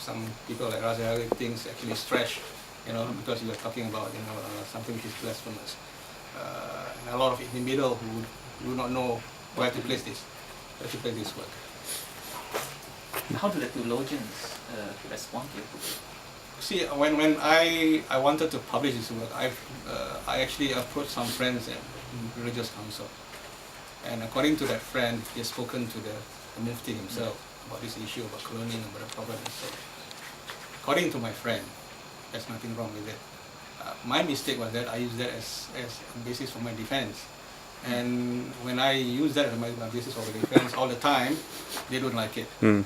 some people like Raja thinks actually is trash, because you are talking about something which is blasphemous. And a lot of individuals who do not know where to place this work. How do the theologians respond to your book? See, when I wanted to publish this work, I actually approached some friends at religious council, and according to that friend, he has spoken to the Mufti himself about this issue about cloning, about the Prophet and so. According to my friend, there's nothing wrong with it. My mistake was that I used that as a basis for my defense. And when I use that as my basis for defense all the time, they don't like it. And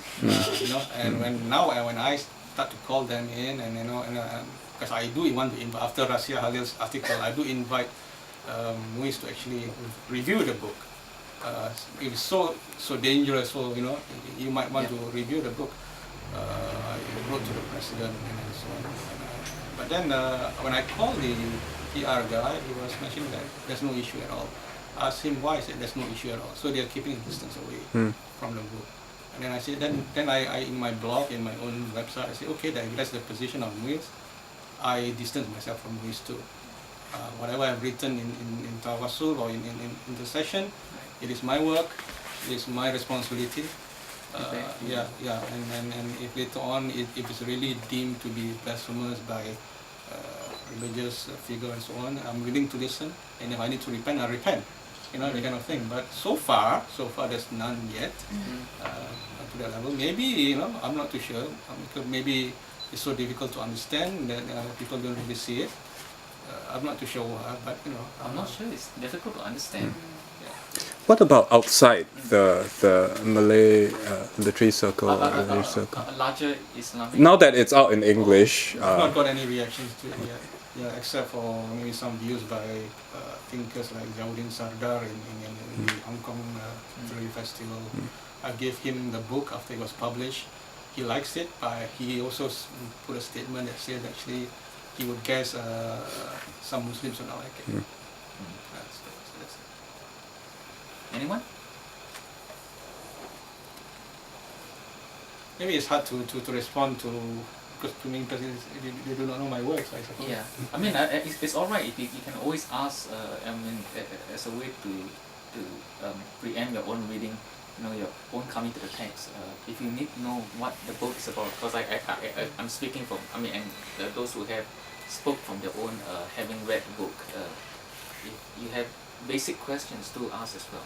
when I start to call them in, and because I do want to invite, after Rasia Halil's article, I do invite Muiz to actually review the book. It is so dangerous, so you might want to review the book. I wrote to the president and so on. But then when I called the PR guy, he was mentioning that there's no issue at all. I asked him why. He said there's no issue at all. So they are keeping a distance away from the book. And then I said, then I in my blog, in my own website, I said, okay, that's the position of Muiz. I distance myself from Muiz too. Whatever I've written in Tawassul or in intercession, it is my work, it is my responsibility. And if later on if it's really deemed to be blasphemous by religious figure and so on, I'm willing to listen, and if I need to repent, I repent, that kind of thing. But so far there's none yet to that level. Maybe I'm not too sure. Because maybe it's so difficult to understand that people don't really see it. I'm not too sure why, but I'm not sure it's difficult to understand. What about outside the Malay literary circle? Larger Islamic. Now that it's out in English, I've not got any reactions to it yet. Yeah, except for maybe some views by thinkers like Jauddin Sardar in the Hong Kong Literary Festival. I gave him the book after it was published. He likes it, but he also put a statement that says actually he would guess some Muslims would not like it. That's it. Anyone? Maybe it's hard to respond to, because they do not know my works, I suppose. Yeah, I mean it's all right if you can always ask. As a way to preempt your own reading, your own coming to the text. If you need to know what the book is about, because I'm speaking from and those who have spoke from their own having read the book. If you have basic questions to ask as well.